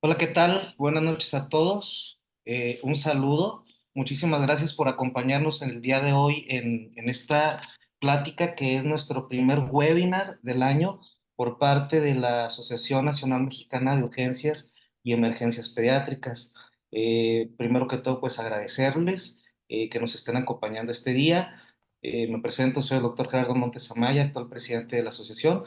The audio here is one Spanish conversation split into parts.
Hola, ¿qué tal? Buenas noches a todos. Un saludo. Muchísimas gracias por acompañarnos en el día de hoy en esta plática que es nuestro primer webinar del año por parte de la Asociación Nacional Mexicana de Urgencias y Emergencias Pediátricas. Primero que todo, pues agradecerles que nos estén acompañando este día. Me presento, soy el doctor Gerardo Montes Amaya, actual presidente de la asociación.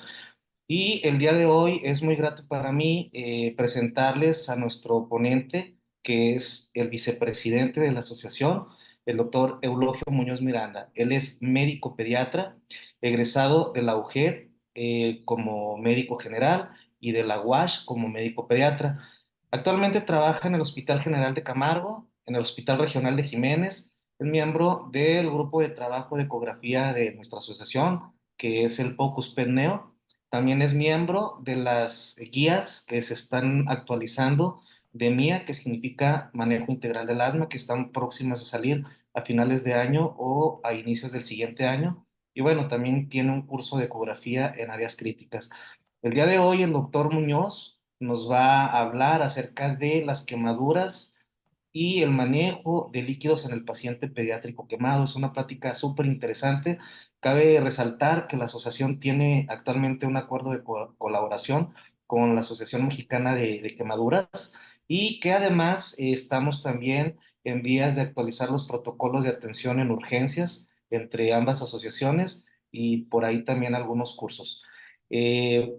Y el día de hoy es muy grato para mí presentarles a nuestro ponente, que es el vicepresidente de la asociación, el doctor Eulogio Muñoz Miranda. Él es médico pediatra, egresado de la UJED como médico general y de la UASH como médico pediatra. Actualmente trabaja en el Hospital General de Camargo, en el Hospital Regional de Jiménez. Es miembro del grupo de trabajo de ecografía de nuestra asociación, que es el POCUS PET-NEO. También es miembro de las guías que se están actualizando de MIA, que significa Manejo Integral del Asma, que están próximas a salir a finales de año o a inicios del siguiente año. Y bueno, también tiene un curso de ecografía en áreas críticas. El día de hoy el doctor Muñoz nos va a hablar acerca de las quemaduras y el manejo de líquidos en el paciente pediátrico quemado. Es una plática súper interesante. Cabe resaltar que la asociación tiene actualmente un acuerdo de colaboración con la Asociación Mexicana de Quemaduras y que además estamos también en vías de actualizar los protocolos de atención en urgencias entre ambas asociaciones y por ahí también algunos cursos. Eh,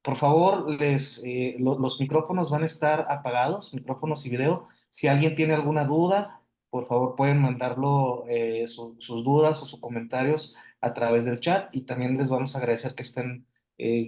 por favor, los micrófonos van a estar apagados, micrófonos y video. Si alguien tiene alguna duda, por favor pueden mandarlo, sus dudas o sus comentarios a través del chat y también les vamos a agradecer que estén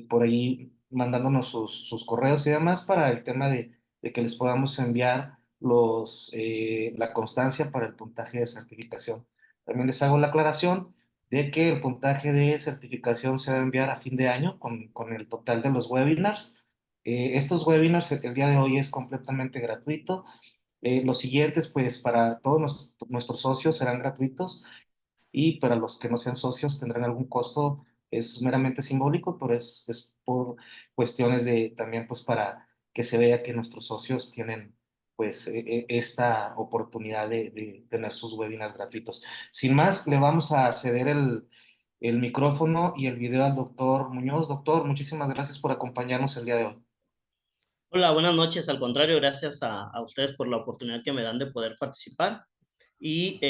por ahí mandándonos sus correos y demás para el tema de que les podamos enviar la constancia para el puntaje de certificación. También les hago la aclaración de que el puntaje de certificación se va a enviar a fin de año con el total de los webinars. Estos webinars el día de hoy es completamente gratuito. Los siguientes, pues para todos nuestros socios serán gratuitos y para los que no sean socios tendrán algún costo, es meramente simbólico, pero es por cuestiones de también pues para que se vea que nuestros socios tienen pues esta oportunidad de tener sus webinars gratuitos. Sin más, le vamos a ceder el micrófono y el video al doctor Muñoz. Doctor, muchísimas gracias por acompañarnos el día de hoy. Hola, buenas noches. Al contrario, gracias a ustedes por la oportunidad que me dan de poder participar y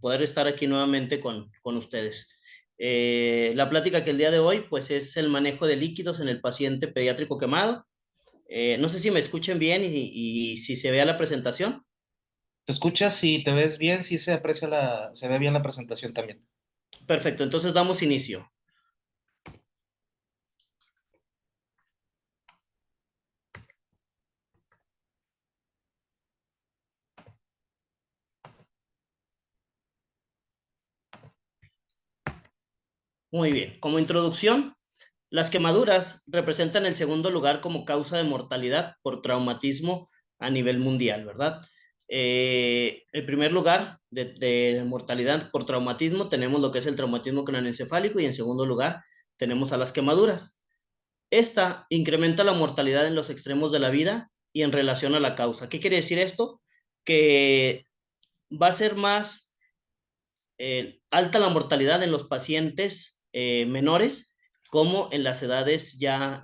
poder estar aquí nuevamente con ustedes. La plática que el día de hoy pues es el manejo de líquidos en el paciente pediátrico quemado. No sé si me escuchen bien y si se vea la presentación. ¿Te escuchas? Si te ves bien, si se aprecia se ve bien la presentación también. Perfecto, entonces damos inicio. Muy bien, como introducción, las quemaduras representan el segundo lugar como causa de mortalidad por traumatismo a nivel mundial, ¿verdad? El primer lugar de mortalidad por traumatismo tenemos lo que es el traumatismo craneoencefálico y en segundo lugar tenemos a las quemaduras. Esta incrementa la mortalidad en los extremos de la vida y en relación a la causa. ¿Qué quiere decir esto? Que va a ser más alta la mortalidad en los pacientes menores como en las edades ya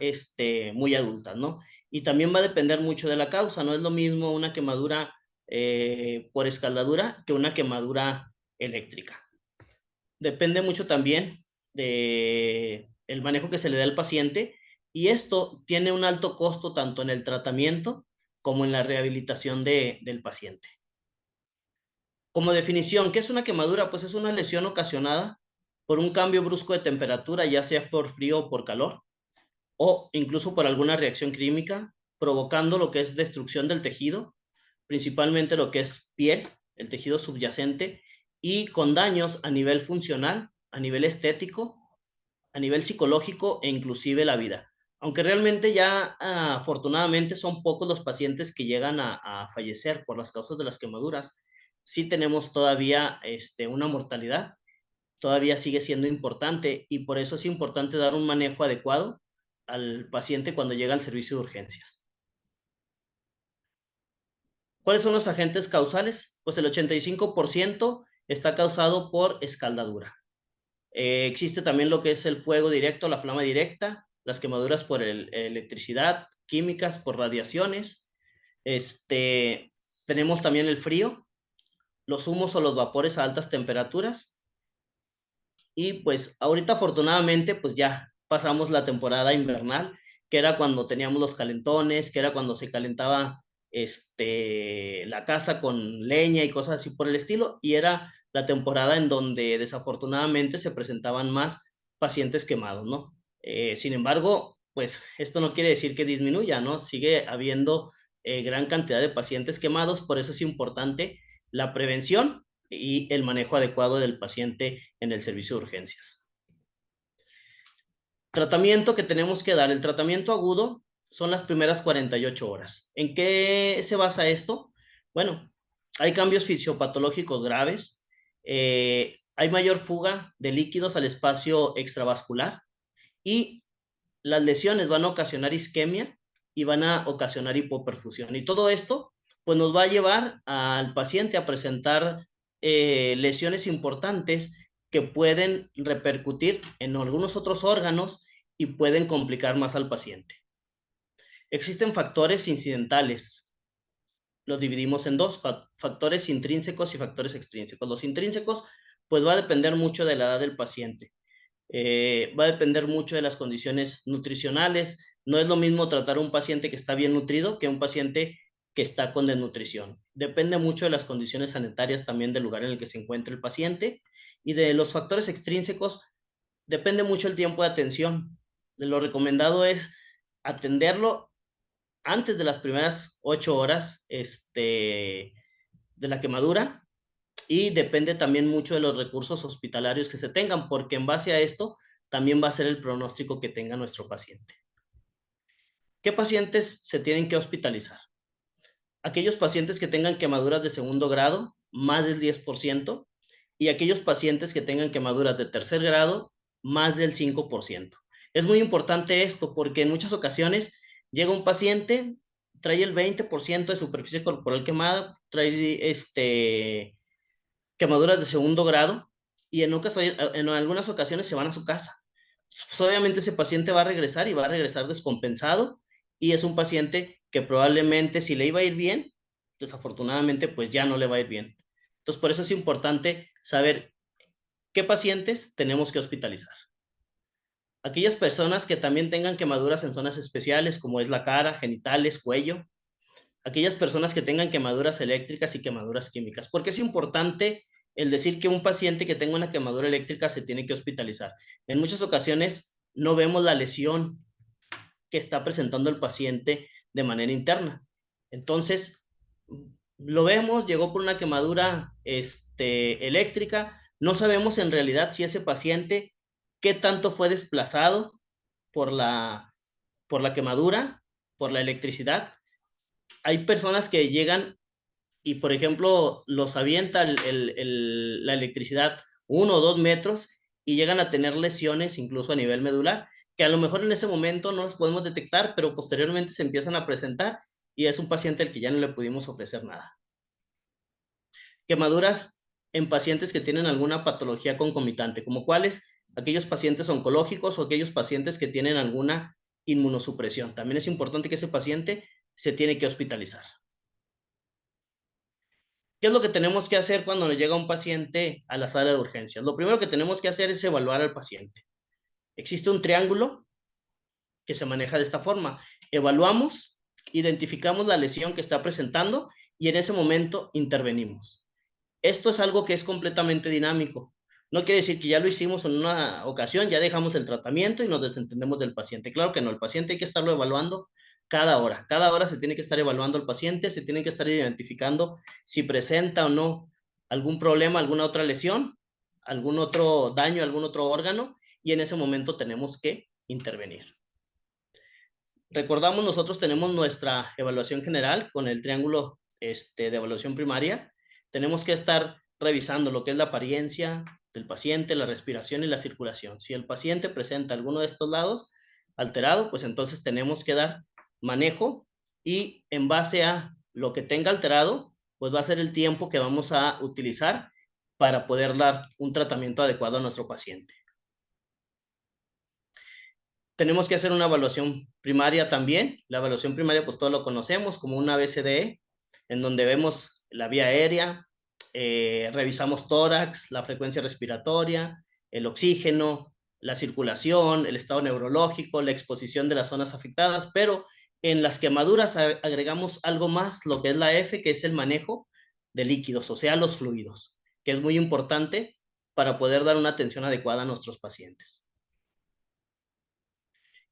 muy adultas, ¿no? Y también va a depender mucho de la causa, no es lo mismo una quemadura por escaldadura que una quemadura eléctrica. Depende mucho también de el manejo que se le da al paciente y esto tiene un alto costo tanto en el tratamiento como en la rehabilitación del paciente. Como definición, ¿qué es una quemadura? Pues es una lesión ocasionada por un cambio brusco de temperatura, ya sea por frío o por calor, o incluso por alguna reacción química, provocando lo que es destrucción del tejido, principalmente lo que es piel, el tejido subyacente, y con daños a nivel funcional, a nivel estético, a nivel psicológico e inclusive la vida. Aunque realmente ya afortunadamente son pocos los pacientes que llegan a fallecer por las causas de las quemaduras, sí tenemos todavía una mortalidad, todavía sigue siendo importante y por eso es importante dar un manejo adecuado al paciente cuando llega al servicio de urgencias. ¿Cuáles son los agentes causales? Pues el 85% está causado por escaldadura. Existe también lo que es el fuego directo, la flama directa, las quemaduras por electricidad, químicas, por radiaciones. Tenemos también el frío, los humos o los vapores a altas temperaturas. Y pues ahorita afortunadamente pues ya pasamos la temporada invernal, que era cuando teníamos los calentones, que era cuando se calentaba la casa con leña y cosas así por el estilo, y era la temporada en donde desafortunadamente se presentaban más pacientes quemados, ¿no? Sin embargo, pues esto no quiere decir que disminuya, ¿no? Sigue habiendo gran cantidad de pacientes quemados, por eso es importante la prevención y el manejo adecuado del paciente en el servicio de urgencias. Tratamiento que tenemos que dar. El tratamiento agudo son las primeras 48 horas. ¿En qué se basa esto? Bueno, hay cambios fisiopatológicos graves, hay mayor fuga de líquidos al espacio extravascular y las lesiones van a ocasionar isquemia y van a ocasionar hipoperfusión. Y todo esto pues nos va a llevar al paciente a presentar lesiones importantes que pueden repercutir en algunos otros órganos y pueden complicar más al paciente. Existen factores incidentales. Los dividimos en dos, factores intrínsecos y factores extrínsecos. Los intrínsecos, pues va a depender mucho de la edad del paciente. Va a depender mucho de las condiciones nutricionales. No es lo mismo tratar a un paciente que está bien nutrido que a un paciente que está con desnutrición. Depende mucho de las condiciones sanitarias también del lugar en el que se encuentra el paciente y de los factores extrínsecos. Depende mucho el tiempo de atención. Lo recomendado es atenderlo antes de las primeras 8 horas de la quemadura y depende también mucho de los recursos hospitalarios que se tengan, porque en base a esto también va a ser el pronóstico que tenga nuestro paciente. ¿Qué pacientes se tienen que hospitalizar? Aquellos pacientes que tengan quemaduras de segundo grado, más del 10%, y aquellos pacientes que tengan quemaduras de tercer grado, más del 5%. Es muy importante esto porque en muchas ocasiones llega un paciente, trae el 20% de superficie corporal quemada, trae quemaduras de segundo grado y en algunas ocasiones se van a su casa. Pues obviamente ese paciente va a regresar y va a regresar descompensado y es un paciente que probablemente si le iba a ir bien, desafortunadamente pues ya no le va a ir bien. Entonces por eso es importante saber qué pacientes tenemos que hospitalizar. Aquellas personas que también tengan quemaduras en zonas especiales como es la cara, genitales, cuello, aquellas personas que tengan quemaduras eléctricas y quemaduras químicas. ¿Por qué es importante el decir que un paciente que tenga una quemadura eléctrica se tiene que hospitalizar? En muchas ocasiones no vemos la lesión que está presentando el paciente de manera interna. Entonces, lo vemos, llegó por una quemadura eléctrica, no sabemos en realidad si ese paciente, qué tanto fue desplazado por la quemadura, por la electricidad. Hay personas que llegan y, por ejemplo, los avienta la electricidad 1 o 2 metros y llegan a tener lesiones incluso a nivel medular, que a lo mejor en ese momento no las podemos detectar, pero posteriormente se empiezan a presentar y es un paciente al que ya no le pudimos ofrecer nada. Quemaduras en pacientes que tienen alguna patología concomitante, como cuáles, aquellos pacientes oncológicos o aquellos pacientes que tienen alguna inmunosupresión. También es importante que ese paciente se tiene que hospitalizar. ¿Qué es lo que tenemos que hacer cuando nos llega un paciente a la sala de urgencias? Lo primero que tenemos que hacer es evaluar al paciente. Existe un triángulo que se maneja de esta forma. Evaluamos, identificamos la lesión que está presentando y en ese momento intervenimos. Esto es algo que es completamente dinámico. No quiere decir que ya lo hicimos en una ocasión, ya dejamos el tratamiento y nos desentendemos del paciente. Claro que no, el paciente hay que estarlo evaluando cada hora. Cada hora se tiene que estar evaluando al paciente, se tiene que estar identificando si presenta o no algún problema, alguna otra lesión, algún otro daño, algún otro órgano, y en ese momento tenemos que intervenir. Recordamos, nosotros tenemos nuestra evaluación general con el triángulo de evaluación primaria. Tenemos que estar revisando lo que es la apariencia del paciente, la respiración y la circulación. Si el paciente presenta alguno de estos lados alterado, pues entonces tenemos que dar manejo y en base a Lo que tenga alterado, pues va a ser el tiempo que vamos a utilizar para poder dar un tratamiento adecuado a nuestro paciente. Tenemos que hacer una evaluación primaria también. La evaluación primaria, pues todos lo conocemos como una ABCDE, en donde vemos la vía aérea, revisamos tórax, la frecuencia respiratoria, el oxígeno, la circulación, el estado neurológico, la exposición de las zonas afectadas, pero en las quemaduras agregamos algo más, lo que es la F, que es el manejo de líquidos, o sea, los fluidos, que es muy importante para poder dar una atención adecuada a nuestros pacientes.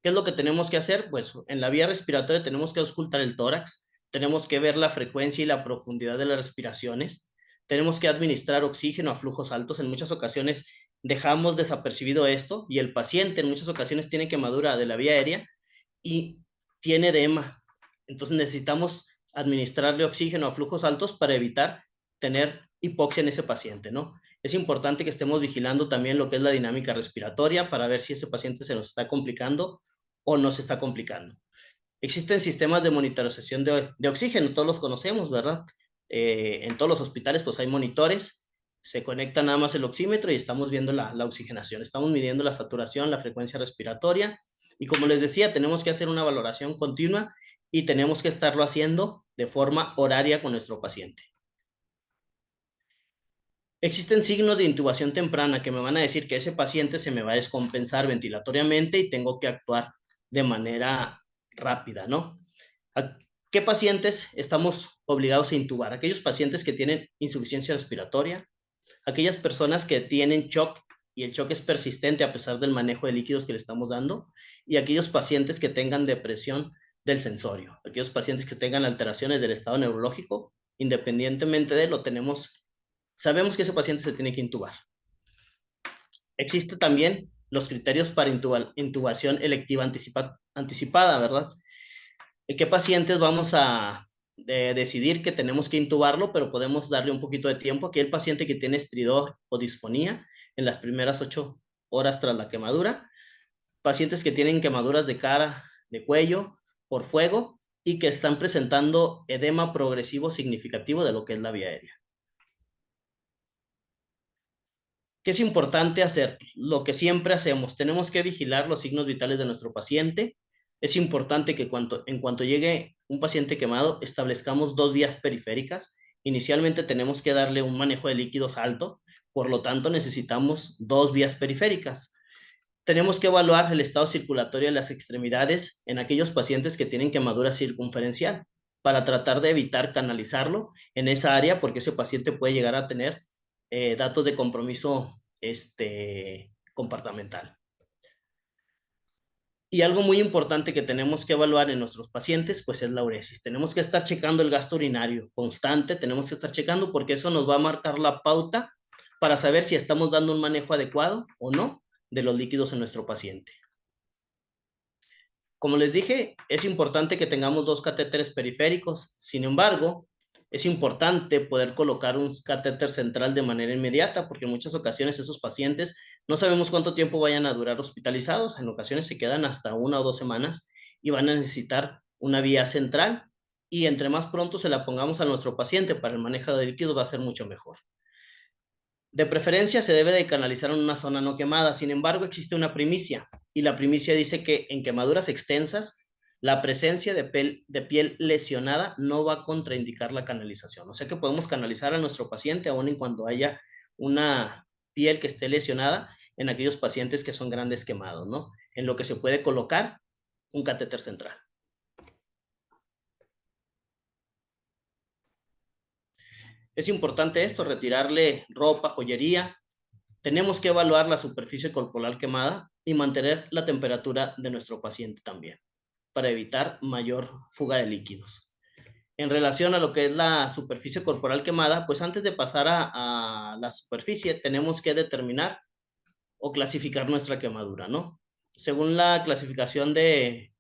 ¿Qué es lo que tenemos que hacer? Pues en la vía respiratoria tenemos que auscultar el tórax, tenemos que ver la frecuencia y la profundidad de las respiraciones, tenemos que administrar oxígeno a flujos altos. En muchas ocasiones dejamos desapercibido esto y el paciente en muchas ocasiones tiene quemadura de la vía aérea y tiene edema. Entonces necesitamos administrarle oxígeno a flujos altos para evitar tener hipoxia en ese paciente, ¿no? Es importante que estemos vigilando también lo que es la dinámica respiratoria para ver si ese paciente se nos está complicando o no se está complicando. Existen sistemas de monitorización de oxígeno, todos los conocemos, ¿verdad? En todos los hospitales pues hay monitores, se conecta nada más el oxímetro y estamos viendo la oxigenación, estamos midiendo la saturación, la frecuencia respiratoria y como les decía, tenemos que hacer una valoración continua y tenemos que estarlo haciendo de forma horaria con nuestro paciente. Existen signos de intubación temprana que me van a decir que ese paciente se me va a descompensar ventilatoriamente y tengo que actuar de manera rápida, ¿no? ¿A qué pacientes estamos obligados a intubar? Aquellos pacientes que tienen insuficiencia respiratoria, aquellas personas que tienen shock y el shock es persistente a pesar del manejo de líquidos que le estamos dando, y aquellos pacientes que tengan depresión del sensorio, aquellos pacientes que tengan alteraciones del estado neurológico, independientemente de lo tenemos, sabemos que ese paciente se tiene que intubar. Existen también los criterios para intubación electiva anticipada, ¿verdad? ¿Qué pacientes vamos a decidir que tenemos que intubarlo, pero podemos darle un poquito de tiempo? Aquí el paciente que tiene estridor o disfonía en las primeras 8 horas tras la quemadura, pacientes que tienen quemaduras de cara, de cuello, por fuego y que están presentando edema progresivo significativo de lo que es la vía aérea. ¿Qué es importante hacer? Lo que siempre hacemos, tenemos que vigilar los signos vitales de nuestro paciente. Es importante que en cuanto llegue un paciente quemado, establezcamos 2 vías periféricas. Inicialmente tenemos que darle un manejo de líquidos alto, por lo tanto necesitamos 2 vías periféricas. Tenemos que evaluar el estado circulatorio de las extremidades en aquellos pacientes que tienen quemadura circunferencial para tratar de evitar canalizarlo en esa área porque ese paciente puede llegar a tener datos de compromiso comportamental. Y algo muy importante que tenemos que evaluar en nuestros pacientes, pues es la uresis. Tenemos que estar checando el gasto urinario constante, tenemos que estar checando porque eso nos va a marcar la pauta para saber si estamos dando un manejo adecuado o no de los líquidos en nuestro paciente. Como les dije, es importante que tengamos 2 catéteres periféricos. Sin embargo, es importante poder colocar un catéter central de manera inmediata, porque en muchas ocasiones esos pacientes no sabemos cuánto tiempo vayan a durar hospitalizados. En ocasiones se quedan hasta 1 o 2 semanas y van a necesitar una vía central. Y entre más pronto se la pongamos a nuestro paciente para el manejo de líquidos va a ser mucho mejor. De preferencia se debe de canalizar en una zona no quemada. Sin embargo, existe una primicia y la primicia dice que en quemaduras extensas la presencia de piel lesionada no va a contraindicar la canalización. O sea que podemos canalizar a nuestro paciente aún en cuando haya una piel que esté lesionada en aquellos pacientes que son grandes quemados, ¿no? En lo que se puede colocar un catéter central. Es importante esto, retirarle ropa, joyería. Tenemos que evaluar la superficie corporal quemada y mantener la temperatura de nuestro paciente también, para evitar mayor fuga de líquidos. En relación a lo que es la superficie corporal quemada, pues antes de pasar a la superficie, tenemos que determinar o clasificar nuestra quemadura, ¿no? Según la clasificación de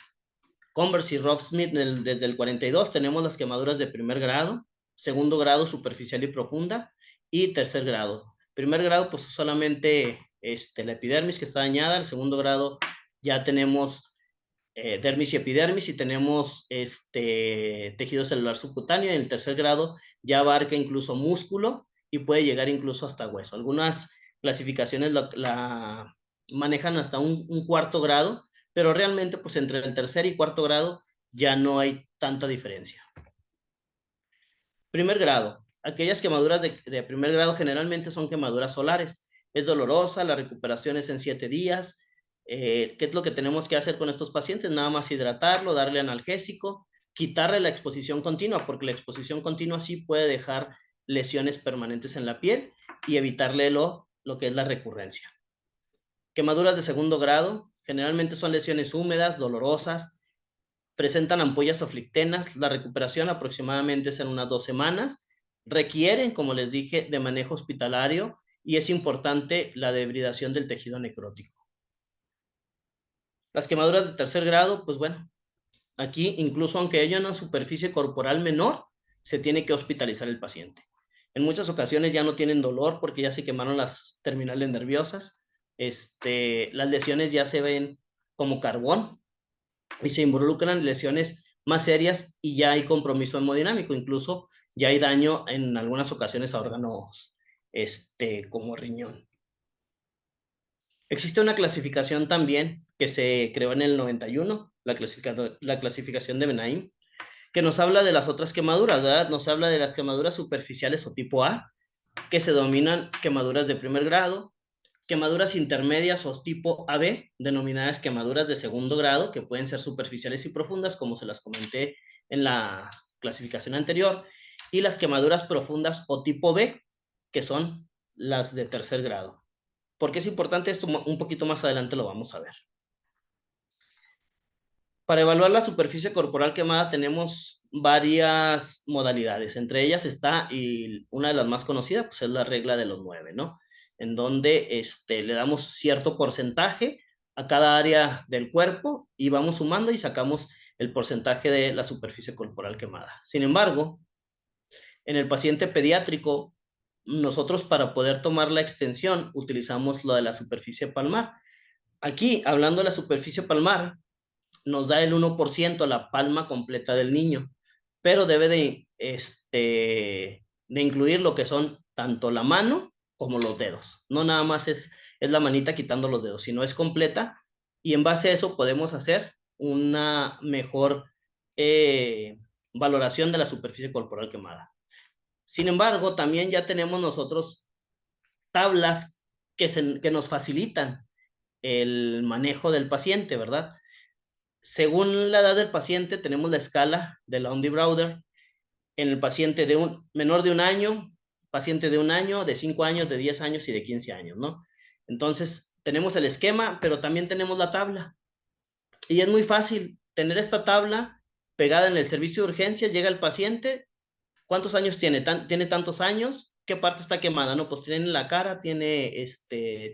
Converse y Rob Smith desde el 42, tenemos las quemaduras de primer grado, segundo grado superficial y profunda, y tercer grado. Primer grado, pues solamente la epidermis que está dañada. El segundo grado ya tenemos dermis y epidermis, y tenemos tejido celular subcutáneo. En el tercer grado ya abarca incluso músculo y puede llegar incluso hasta hueso. Algunas clasificaciones la manejan hasta un cuarto grado, pero realmente pues entre el tercer y cuarto grado ya no hay tanta diferencia. Primer grado. Aquellas quemaduras de primer grado generalmente son quemaduras solares. Es dolorosa, la recuperación es en 7 días. ¿Qué es lo que tenemos que hacer con estos pacientes? Nada más hidratarlo, darle analgésico, quitarle la exposición continua, porque la exposición continua sí puede dejar lesiones permanentes en la piel y evitarle lo que es la recurrencia. Quemaduras de segundo grado, generalmente son lesiones húmedas, dolorosas, presentan ampollas o flictenas, la recuperación aproximadamente es en unas 2 semanas, requieren, como les dije, de manejo hospitalario y es importante la debridación del tejido necrótico. Las quemaduras de tercer grado, pues bueno, aquí incluso aunque haya una superficie corporal menor, se tiene que hospitalizar el paciente. En muchas ocasiones ya no tienen dolor porque ya se quemaron las terminales nerviosas, las lesiones ya se ven como carbón, y se involucran lesiones más serias y ya hay compromiso hemodinámico, incluso ya hay daño en algunas ocasiones a órganos como riñón. Existe una clasificación también que se creó en el 91, la clasificación de Benaim, que nos habla de las otras quemaduras, ¿verdad? Nos habla de las quemaduras superficiales o tipo A, que se denominan quemaduras de primer grado, quemaduras intermedias o tipo AB, denominadas quemaduras de segundo grado, que pueden ser superficiales y profundas, como se las comenté en la clasificación anterior, y las quemaduras profundas o tipo B, que son las de tercer grado. ¿Por qué es importante esto? Un poquito más adelante lo vamos a ver. Para evaluar la superficie corporal quemada tenemos varias modalidades. Entre ellas está, y una de las más conocidas, pues es la regla de los 9, ¿no? En donde le damos cierto porcentaje a cada área del cuerpo y vamos sumando y sacamos el porcentaje de la superficie corporal quemada. Sin embargo, en el paciente pediátrico, nosotros para poder tomar la extensión utilizamos lo de la superficie palmar. Aquí, hablando de la superficie palmar, nos da el 1% la palma completa del niño, pero debe de incluir lo que son tanto la mano como los dedos. No nada más es la manita quitando los dedos, sino es completa, y en base a eso podemos hacer una mejor valoración de la superficie corporal quemada. Sin embargo, también ya tenemos nosotros tablas que nos facilitan el manejo del paciente, ¿verdad? Según la edad del paciente, tenemos la escala de la Ondy-Browder en el paciente menor de un año, paciente de 1 año, de 5 años, de 10 años y de 15 años, ¿no? Entonces, tenemos el esquema, pero también tenemos la tabla. Y es muy fácil tener esta tabla pegada en el servicio de urgencias, llega el paciente, ¿cuántos años tiene? Tiene tantos años, ¿qué parte está quemada? No, pues tiene la cara, tiene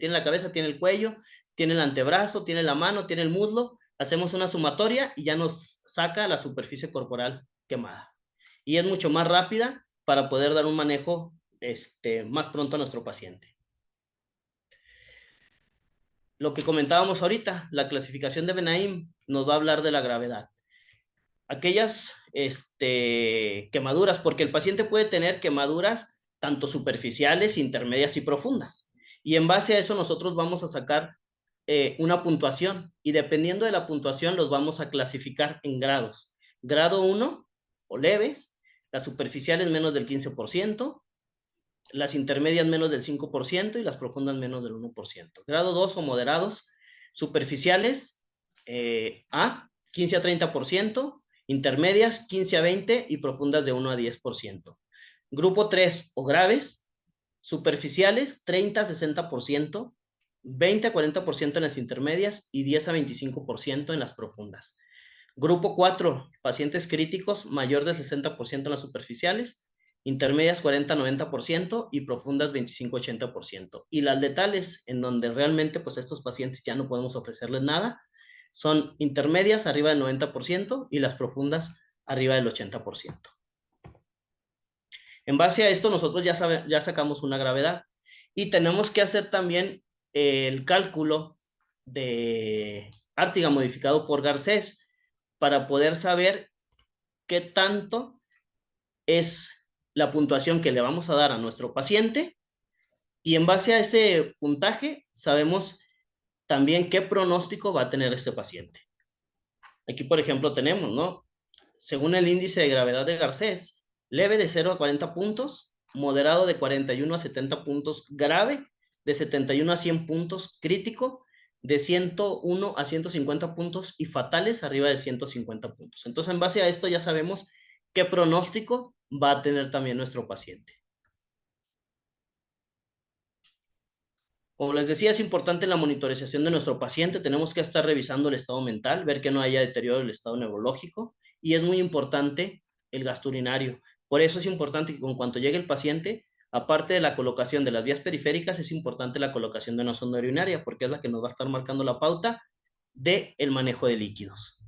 la cabeza, tiene el cuello, tiene el antebrazo, tiene la mano, tiene el muslo. Hacemos una sumatoria y ya nos saca la superficie corporal quemada. Y es mucho más rápida para poder dar un manejo más pronto a nuestro paciente. Lo que comentábamos ahorita, la clasificación de Benaim nos va a hablar de la gravedad. Aquellas quemaduras, porque el paciente puede tener quemaduras tanto superficiales, intermedias y profundas. Y en base a eso nosotros vamos a sacar una puntuación, y dependiendo de la puntuación los vamos a clasificar en grados. Grado 1 o leves, las superficiales menos del 15%, las intermedias menos del 5% y las profundas menos del 1%. Grado 2 o moderados, superficiales A, 15 a 30%, intermedias 15 a 20% y profundas de 1 a 10%. Grupo 3 o graves, superficiales 30 a 60%, 20 a 40% en las intermedias y 10 a 25% en las profundas. Grupo 4, pacientes críticos, mayor del 60% en las superficiales, intermedias 40-90% y profundas 25-80%. Y las letales, en donde realmente pues estos pacientes ya no podemos ofrecerles nada, son intermedias arriba del 90% y las profundas arriba del 80%. En base a esto nosotros ya sacamos una gravedad y tenemos que hacer también el cálculo de Artiga modificado por Garcés para poder saber qué tanto es la puntuación que le vamos a dar a nuestro paciente, y en base a ese puntaje sabemos también qué pronóstico va a tener este paciente. Aquí, por ejemplo, tenemos, ¿no? Según el índice de gravedad de Garcés, leve de 0 a 40 puntos, moderado de 41 a 70 puntos, grave de 71 a 100 puntos, crítico de 101 a 150 puntos y fatales arriba de 150 puntos. Entonces, en base a esto ya sabemos qué pronóstico va a tener también nuestro paciente. Como les decía, es importante la monitorización de nuestro paciente. Tenemos que estar revisando el estado mental, ver que no haya deterioro del estado neurológico, y es muy importante el gasto urinario. Por eso es importante que con cuanto llegue el paciente, aparte de la colocación de las vías periféricas, es importante la colocación de una sonda urinaria, porque es la que nos va a estar marcando la pauta del manejo de líquidos.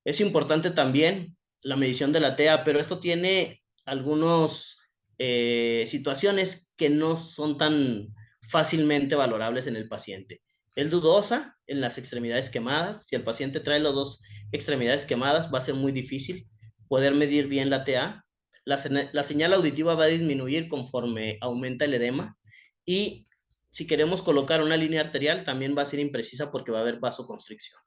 Es importante también la medición de la TEA, pero esto tiene algunas situaciones que no son tan fácilmente valorables en el paciente. Es dudosa en las extremidades quemadas. Si el paciente trae las dos extremidades quemadas, va a ser muy difícil poder medir bien la TA. La señal auditiva va a disminuir conforme aumenta el edema, y si queremos colocar una línea arterial también va a ser imprecisa porque va a haber vasoconstricción.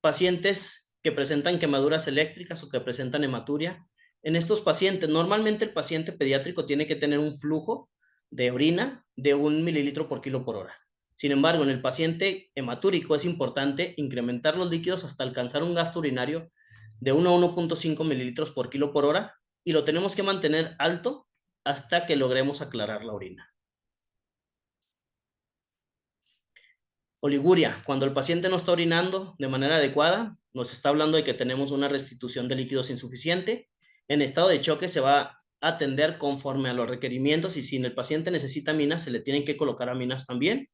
Pacientes que presentan quemaduras eléctricas o que presentan hematuria. En estos pacientes, normalmente el paciente pediátrico tiene que tener un flujo de orina de 1 mililitro por kilo por hora. Sin embargo, en el paciente hematúrico es importante incrementar los líquidos hasta alcanzar un gasto urinario de 1 a 1.5 mililitros por kilo por hora, y lo tenemos que mantener alto hasta que logremos aclarar la orina. Oliguria, cuando el paciente no está orinando de manera adecuada, nos está hablando de que tenemos una restitución de líquidos insuficiente. En estado de choque se va a atender conforme a los requerimientos, y si el paciente necesita aminas, se le tienen que colocar aminas también.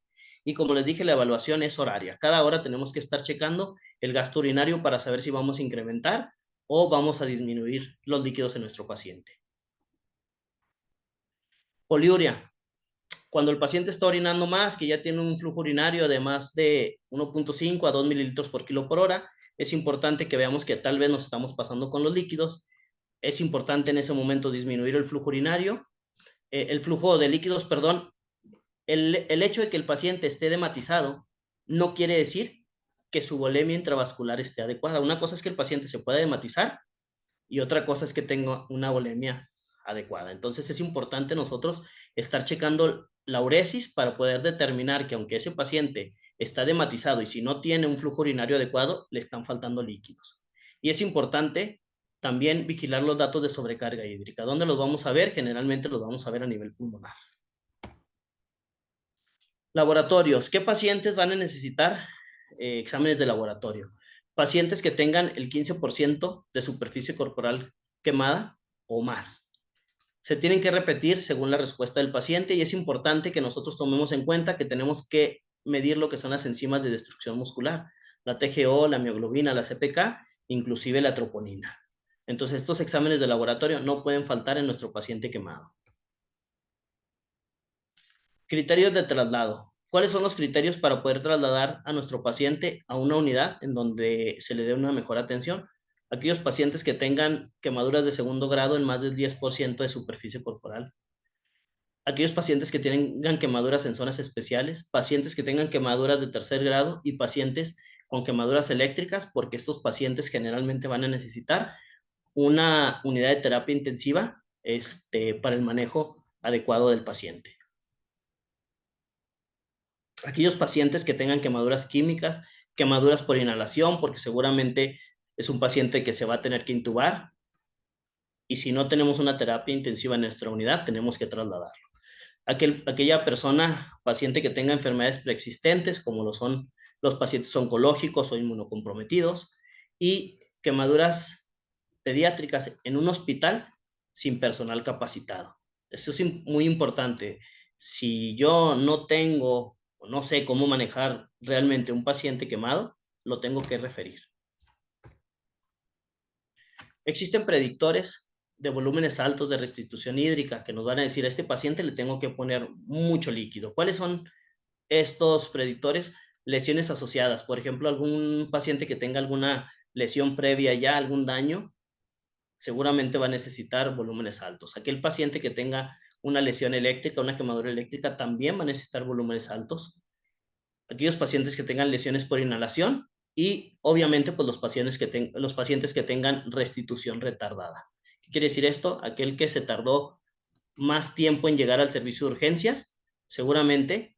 Y como les dije, la evaluación es horaria. Cada hora tenemos que estar checando el gasto urinario para saber si vamos a incrementar o vamos a disminuir los líquidos en nuestro paciente. Poliuria, cuando el paciente está orinando más, que ya tiene un flujo urinario de más de 1.5 a 2 mililitros por kilo por hora, es importante que veamos que tal vez nos estamos pasando con los líquidos. Es importante en ese momento disminuir el flujo urinario, el flujo de líquidos, perdón. El hecho de que el paciente esté edematizado no quiere decir que su volemia intravascular esté adecuada. Una cosa es que el paciente se pueda edematizar y otra cosa es que tenga una volemia adecuada. Entonces es importante nosotros estar checando la uresis para poder determinar que aunque ese paciente está edematizado y si no tiene un flujo urinario adecuado, le están faltando líquidos. Y es importante también vigilar los datos de sobrecarga hídrica. ¿Dónde los vamos a ver? Generalmente los vamos a ver a nivel pulmonar. Laboratorios. ¿Qué pacientes van a necesitar exámenes de laboratorio? Pacientes que tengan el 15% de superficie corporal quemada o más. Se tienen que repetir según la respuesta del paciente, y es importante que nosotros tomemos en cuenta que tenemos que medir lo que son las enzimas de destrucción muscular, la TGO, la mioglobina, la CPK, inclusive la troponina. Entonces, estos exámenes de laboratorio no pueden faltar en nuestro paciente quemado. Criterios de traslado. ¿Cuáles son los criterios para poder trasladar a nuestro paciente a una unidad en donde se le dé una mejor atención? Aquellos pacientes que tengan quemaduras de segundo grado en más del 10% de superficie corporal. Aquellos pacientes que tengan quemaduras en zonas especiales, pacientes que tengan quemaduras de tercer grado y pacientes con quemaduras eléctricas, porque estos pacientes generalmente van a necesitar una unidad de terapia intensiva para el manejo adecuado del paciente. Aquellos pacientes que tengan quemaduras químicas, quemaduras por inhalación, porque seguramente es un paciente que se va a tener que intubar, y si no tenemos una terapia intensiva en nuestra unidad, tenemos que trasladarlo. Aquella persona, paciente que tenga enfermedades preexistentes, como lo son los pacientes oncológicos o inmunocomprometidos, y quemaduras pediátricas en un hospital sin personal capacitado. Eso es muy importante. Si yo no tengo o no sé cómo manejar realmente un paciente quemado, lo tengo que referir. Existen predictores de volúmenes altos de restitución hídrica, que nos van a decir, a este paciente le tengo que poner mucho líquido. ¿Cuáles son estos predictores? Lesiones asociadas, por ejemplo, algún paciente que tenga alguna lesión previa ya, algún daño, seguramente va a necesitar volúmenes altos. Aquel paciente que tenga una lesión eléctrica, una quemadura eléctrica, también va a necesitar volúmenes altos. Aquellos pacientes que tengan lesiones por inhalación y obviamente pues los pacientes que tengan restitución retardada. ¿Qué quiere decir esto? Aquel que se tardó más tiempo en llegar al servicio de urgencias, seguramente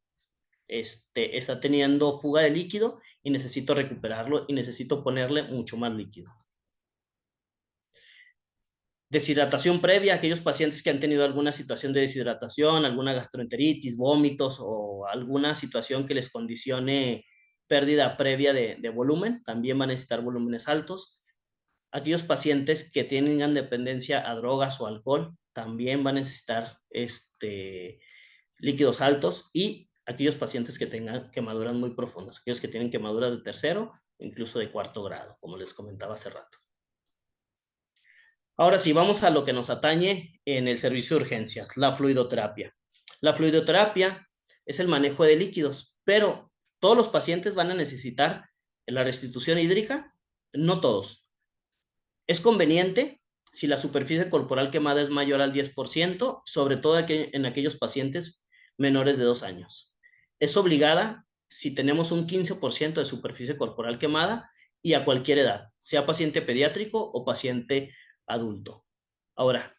está teniendo fuga de líquido y necesito recuperarlo y necesito ponerle mucho más líquido. Deshidratación previa, aquellos pacientes que han tenido alguna situación de deshidratación, alguna gastroenteritis, vómitos o alguna situación que les condicione pérdida previa de volumen, también van a necesitar volúmenes altos. Aquellos pacientes que tengan dependencia a drogas o alcohol, también van a necesitar líquidos altos, y aquellos pacientes que tengan quemaduras muy profundas, aquellos que tienen quemaduras de tercero, incluso de cuarto grado, como les comentaba hace rato. Ahora sí, vamos a lo que nos atañe en el servicio de urgencias, la fluidoterapia. La fluidoterapia es el manejo de líquidos, pero ¿todos los pacientes van a necesitar la restitución hídrica? No todos. Es conveniente si la superficie corporal quemada es mayor al 10%, sobre todo en aquellos pacientes menores de 2 años. Es obligada si tenemos un 15% de superficie corporal quemada y a cualquier edad, sea paciente pediátrico o paciente adulto. Ahora,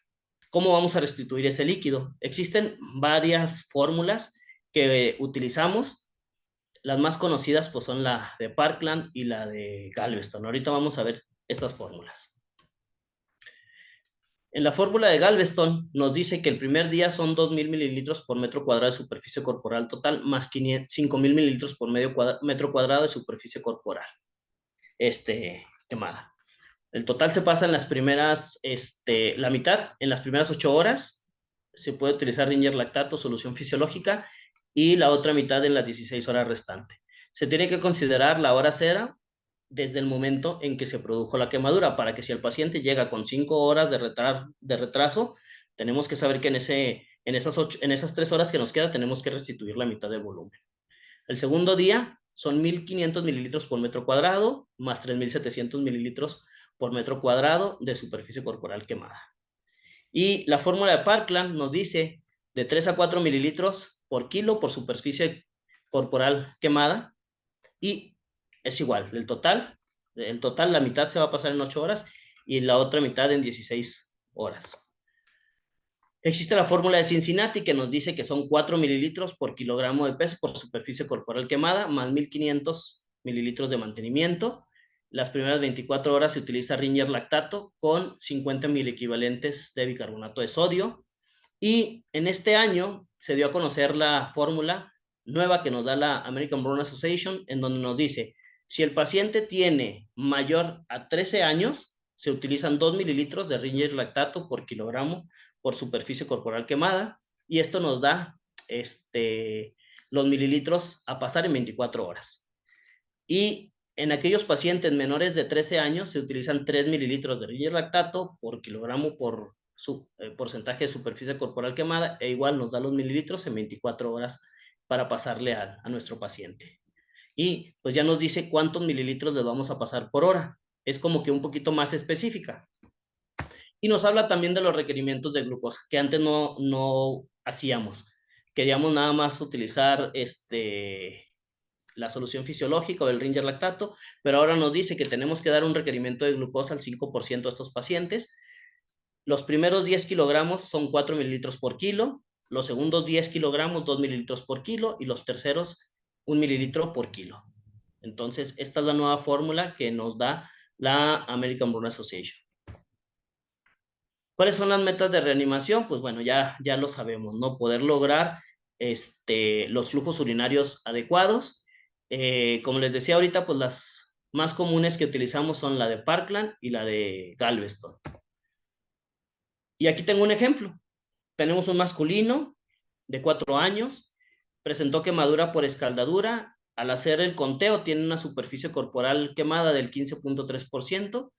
¿cómo vamos a restituir ese líquido? Existen varias fórmulas que utilizamos. Las más conocidas pues son la de Parkland y la de Galveston. Ahorita vamos a ver estas fórmulas. En la fórmula de Galveston nos dice que el primer día son 2.000 mililitros por metro cuadrado de superficie corporal total, más 5.000 mililitros por metro cuadrado de superficie corporal quemada. El total se pasa en las primeras, la mitad, en las primeras 8 horas. Se puede utilizar Ringer lactato, solución fisiológica, y la otra mitad en las 16 horas restantes. Se tiene que considerar la hora cero desde el momento en que se produjo la quemadura, para que si el paciente llega con 5 horas de retraso, tenemos que saber que en esas 3 horas que nos queda tenemos que restituir la mitad del volumen. El segundo día son 1.500 mililitros por metro cuadrado, más 3.700 mililitros por metro cuadrado de superficie corporal quemada. Y la fórmula de Parkland nos dice de 3 a 4 mililitros por kilo por superficie corporal quemada, y es igual, el total, la mitad se va a pasar en 8 horas y la otra mitad en 16 horas. Existe la fórmula de Cincinnati que nos dice que son 4 mililitros por kilogramo de peso por superficie corporal quemada, más 1.500 mililitros de mantenimiento. Las primeras 24 horas se utiliza Ringer lactato con 50 equivalentes de bicarbonato de sodio. Y en este año se dio a conocer la fórmula nueva que nos da la American Burn Association, en donde nos dice, si el paciente tiene mayor a 13 años, se utilizan 2 mililitros de Ringer lactato por kilogramo por superficie corporal quemada, y esto nos da los mililitros a pasar en 24 horas. Y en aquellos pacientes menores de 13 años se utilizan 3 mililitros de Ringer lactato por kilogramo por porcentaje de superficie corporal quemada, e igual nos da los mililitros en 24 horas para pasarle a nuestro paciente. Y pues ya nos dice cuántos mililitros les vamos a pasar por hora. Es como que un poquito más específica. Y nos habla también de los requerimientos de glucosa, que antes no hacíamos. Queríamos nada más utilizar la solución fisiológica o el Ringer lactato, pero ahora nos dice que tenemos que dar un requerimiento de glucosa al 5% de estos pacientes. Los primeros 10 kilogramos son 4 mililitros por kilo, los segundos 10 kilogramos 2 mililitros por kilo, y los terceros 1 mililitro por kilo. Entonces, esta es la nueva fórmula que nos da la American Burn Association. ¿Cuáles son las metas de reanimación? Pues bueno, ya lo sabemos, ¿no? Poder lograr los flujos urinarios adecuados. Como les decía ahorita, pues las más comunes que utilizamos son la de Parkland y la de Galveston. Y aquí tengo un ejemplo. Tenemos un masculino de 4 años, presentó quemadura por escaldadura. Al hacer el conteo tiene una superficie corporal quemada del 15.3%,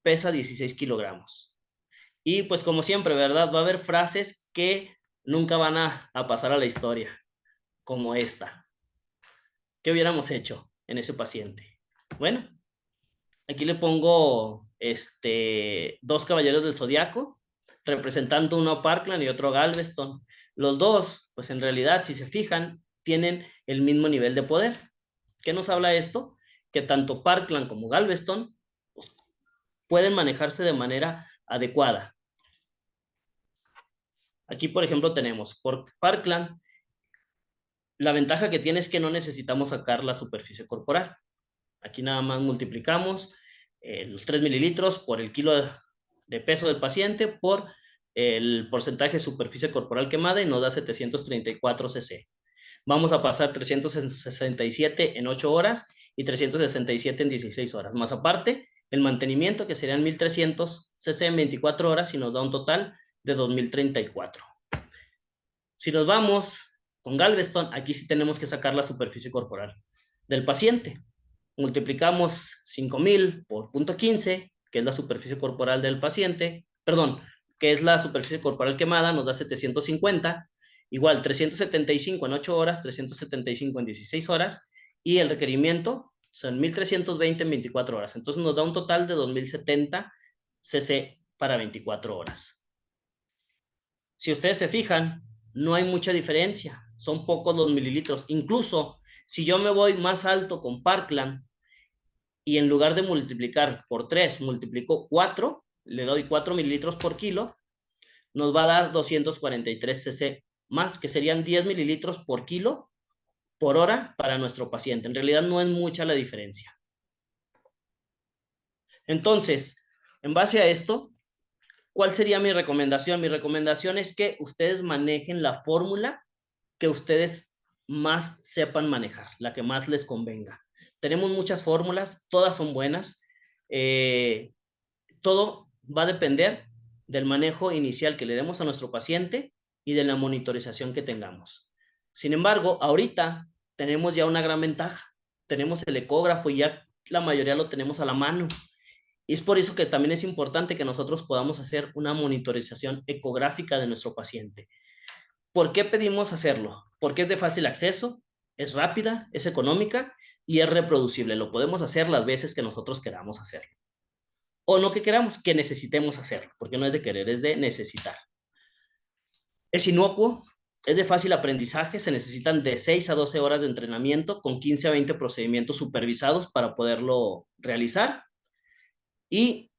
pesa 16 kilogramos. Y pues como siempre, ¿verdad? Va a haber frases que nunca van a pasar a la historia, como esta. ¿Qué hubiéramos hecho en ese paciente? Bueno, aquí le pongo dos caballeros del zodiaco, representando uno a Parkland y otro a Galveston. Los dos, pues en realidad, si se fijan, tienen el mismo nivel de poder. ¿Qué nos habla esto? Que tanto Parkland como Galveston pues, pueden manejarse de manera adecuada. Aquí, por ejemplo, tenemos por Parkland, la ventaja que tiene es que no necesitamos sacar la superficie corporal. Aquí nada más multiplicamos los 3 mililitros por el kilo de peso del paciente por el porcentaje de superficie corporal quemada y nos da 734 cc. Vamos a pasar 367 en 8 horas y 367 en 16 horas. Más aparte, el mantenimiento que serían 1300 cc en 24 horas y nos da un total de 2034. Si nos vamos con Galveston, aquí sí tenemos que sacar la superficie corporal del paciente. Multiplicamos 5000 por 0.15, que es la superficie corporal del paciente, perdón, que es la superficie corporal quemada, nos da 750, igual 375 en 8 horas, 375 en 16 horas, y el requerimiento son 1320 en 24 horas. Entonces nos da un total de 2070 cc para 24 horas. Si ustedes se fijan, no hay mucha diferencia, son pocos los mililitros. Incluso si yo me voy más alto con Parkland y en lugar de multiplicar por 3, multiplico 4, le doy 4 mililitros por kilo, nos va a dar 243 cc más, que serían 10 mililitros por kilo por hora para nuestro paciente. En realidad no es mucha la diferencia. Entonces, en base a esto, ¿cuál sería mi recomendación? Mi recomendación es que ustedes manejen la fórmula que ustedes más sepan manejar, la que más les convenga. Tenemos muchas fórmulas, todas son buenas. Todo va a depender del manejo inicial que le demos a nuestro paciente y de la monitorización que tengamos. Sin embargo, ahorita tenemos ya una gran ventaja. Tenemos el ecógrafo y ya la mayoría lo tenemos a la mano. Y es por eso que también es importante que nosotros podamos hacer una monitorización ecográfica de nuestro paciente. ¿Por qué pedimos hacerlo? Porque es de fácil acceso, es rápida, es económica y es reproducible. Lo podemos hacer las veces que nosotros queramos hacerlo. O no que queramos, que necesitemos hacerlo, porque no es de querer, es de necesitar. Es inocuo, es de fácil aprendizaje, se necesitan de 6 a 12 horas de entrenamiento con 15 a 20 procedimientos supervisados para poderlo realizar y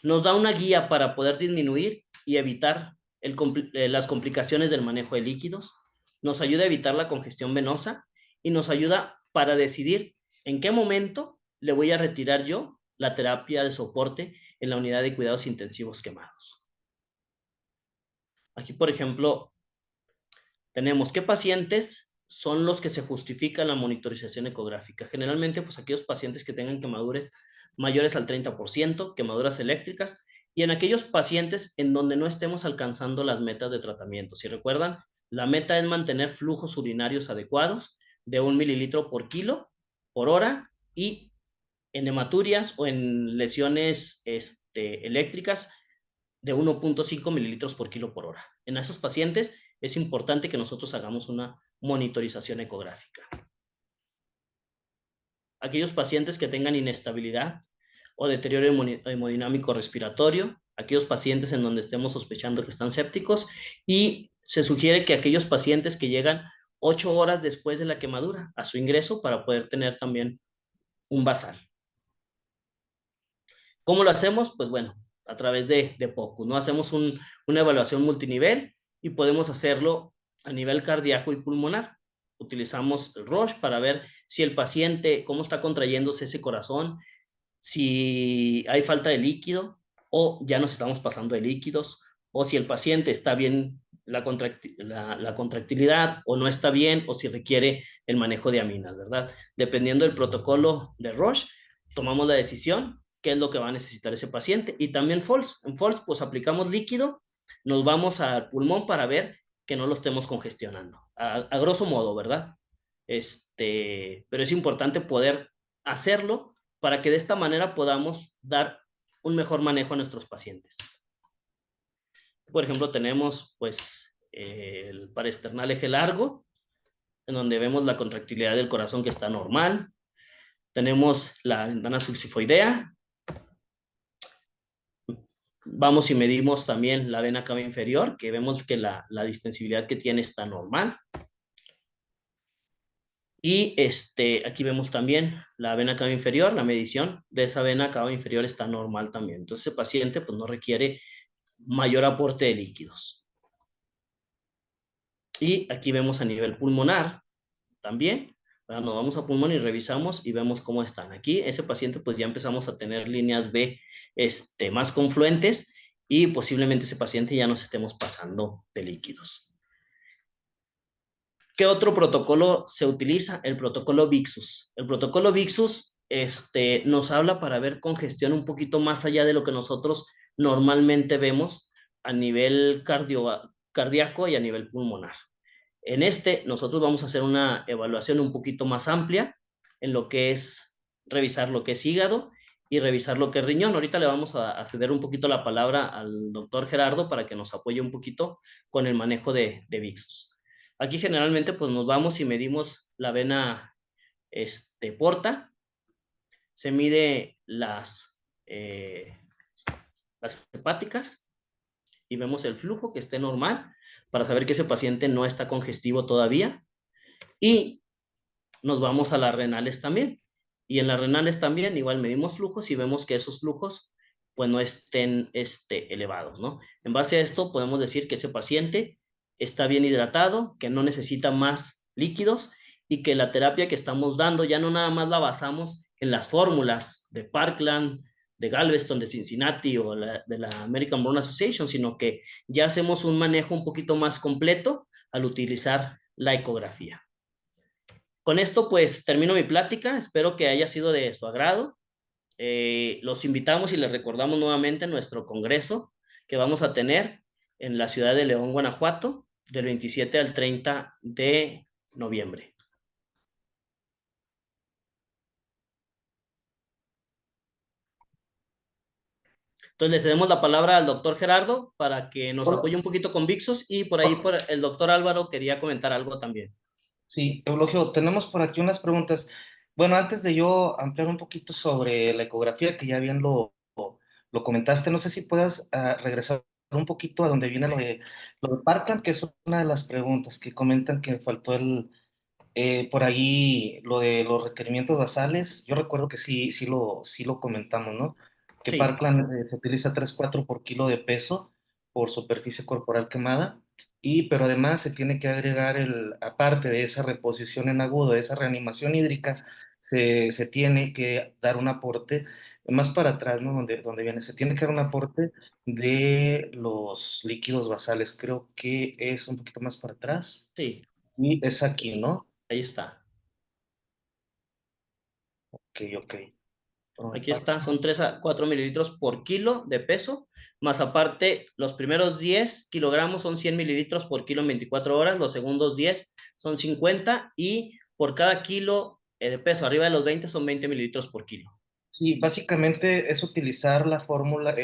nos da una guía para poder disminuir y evitar las complicaciones del manejo de líquidos, nos ayuda a evitar la congestión venosa y nos ayuda para decidir en qué momento le voy a retirar yo la terapia de soporte en la unidad de cuidados intensivos quemados. Aquí, por ejemplo, tenemos qué pacientes son los que se justifican la monitorización ecográfica. Generalmente, pues aquellos pacientes que tengan quemaduras mayores al 30%, quemaduras eléctricas, y en aquellos pacientes en donde no estemos alcanzando las metas de tratamiento. Si recuerdan, la meta es mantener flujos urinarios adecuados de 1 mililitro por kilo por hora y en hematurias o en lesiones eléctricas de 1.5 mililitros por kilo por hora. En esos pacientes es importante que nosotros hagamos una monitorización ecográfica. Aquellos pacientes que tengan inestabilidad o deterioro hemodinámico respiratorio, aquellos pacientes en donde estemos sospechando que están sépticos y se sugiere que aquellos pacientes que llegan 8 horas después de la quemadura a su ingreso para poder tener también un basal. ¿Cómo lo hacemos? Pues bueno, a través de POCUS, ¿no? Hacemos una evaluación multinivel y podemos hacerlo a nivel cardíaco y pulmonar. Utilizamos el Roche para ver si el paciente, cómo está contrayéndose ese corazón, si hay falta de líquido o ya nos estamos pasando de líquidos, o si el paciente está bien la contractilidad o no está bien, o si requiere el manejo de aminas, ¿verdad? Dependiendo del protocolo de Roche, tomamos la decisión qué es lo que va a necesitar ese paciente. Y también FOLS. En FOLS, pues aplicamos líquido, nos vamos al pulmón para ver que no lo estemos congestionando. A grosso modo, ¿verdad? Pero es importante poder hacerlo para que de esta manera podamos dar un mejor manejo a nuestros pacientes. Por ejemplo, tenemos pues el paraesternal eje largo, en donde vemos la contractilidad del corazón que está normal. Tenemos la ventana subsifoidea. Vamos y medimos también la vena cava inferior, que vemos que la distensibilidad que tiene está normal. Y aquí vemos también la vena cava inferior, la medición de esa vena cava inferior está normal también. Entonces, el paciente pues, no requiere mayor aporte de líquidos. Y aquí vemos a nivel pulmonar también. Ahora nos vamos a pulmón y revisamos y vemos cómo están. Aquí ese paciente pues ya empezamos a tener líneas B más confluentes y posiblemente ese paciente ya nos estemos pasando de líquidos. ¿Qué otro protocolo se utiliza? El protocolo VIXUS. El protocolo VIXUS nos habla para ver congestión un poquito más allá de lo que nosotros normalmente vemos a nivel cardíaco y a nivel pulmonar. En nosotros vamos a hacer una evaluación un poquito más amplia en lo que es revisar lo que es hígado y revisar lo que es riñón. Ahorita le vamos a ceder un poquito la palabra al doctor Gerardo para que nos apoye un poquito con el manejo de VIXUS. Aquí generalmente pues nos vamos y medimos la vena porta, se mide las hepáticas y vemos el flujo que esté normal para saber que ese paciente no está congestivo todavía. Y nos vamos a las renales también. Y en las renales también igual medimos flujos y vemos que esos flujos pues no estén elevados, ¿no? En base a esto podemos decir que ese paciente está bien hidratado, que no necesita más líquidos y que la terapia que estamos dando ya no nada más la basamos en las fórmulas de Parkland, de Galveston, de Cincinnati o de la American Burn Association, sino que ya hacemos un manejo un poquito más completo al utilizar la ecografía. Con esto, pues, termino mi plática. Espero que haya sido de su agrado. Los invitamos y les recordamos nuevamente nuestro congreso que vamos a tener en la ciudad de León, Guanajuato, del 27 al 30 de noviembre. Entonces, le cedemos la palabra al doctor Gerardo para que nos Hola. apoye un poquito con VIXUS y por ahí el doctor Álvaro quería comentar algo también. Sí, Eulogio, tenemos por aquí unas preguntas. Bueno, antes de yo ampliar un poquito sobre la ecografía, que ya bien lo comentaste, no sé si puedas regresar un poquito a donde viene lo de Parkland, que es una de las preguntas que comentan que faltó por ahí lo de los requerimientos basales. Yo recuerdo que sí lo comentamos, ¿no? Que Sí, Parkland se utiliza 3-4 por kilo de peso por superficie corporal quemada. Pero además se tiene que agregar aparte de esa reposición en agudo, de esa reanimación hídrica, se tiene que dar un aporte más para atrás, ¿no? Donde viene, se tiene que dar un aporte de los líquidos basales. Creo que es un poquito más para atrás. sí, Y es aquí, ¿no? ahí está. Ok, ok. Aquí está, son 3 a 4 mililitros por kilo de peso, más aparte, los primeros 10 kilogramos son 100 mililitros por kilo en 24 horas, los segundos 10 son 50 y por cada kilo de peso arriba de los 20 son 20 mililitros por kilo. Sí, básicamente es utilizar la fórmula,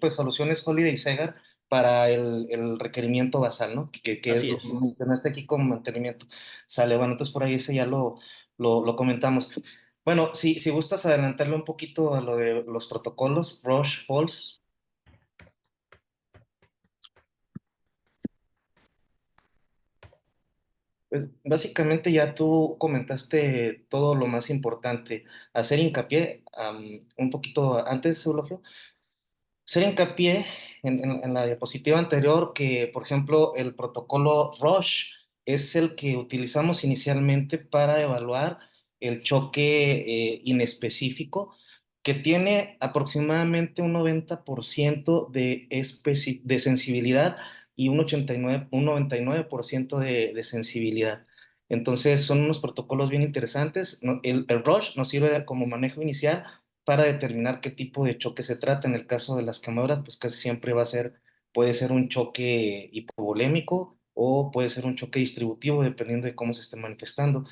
pues soluciones Holiday y Segar para el requerimiento basal, ¿no? Que es Así lo que es. mencionaste aquí como mantenimiento. Sale, bueno, entonces por ahí ese ya lo comentamos. Bueno, si gustas adelantarle un poquito a lo de los protocolos, Roche, Falls, pues básicamente ya tú comentaste todo lo más importante. Hacer hincapié, un poquito antes, Eulogio, hacer hincapié en la diapositiva anterior que, por ejemplo, el protocolo Roche es el que utilizamos inicialmente para evaluar el choque inespecífico, que tiene aproximadamente un 90% de sensibilidad y un 99% de sensibilidad. Entonces, son unos protocolos bien interesantes. El Roche nos sirve como manejo inicial para determinar qué tipo de choque se trata. En el caso de las quemaduras, pues casi siempre puede ser un choque hipovolémico o puede ser un choque distributivo, dependiendo de cómo se esté manifestando.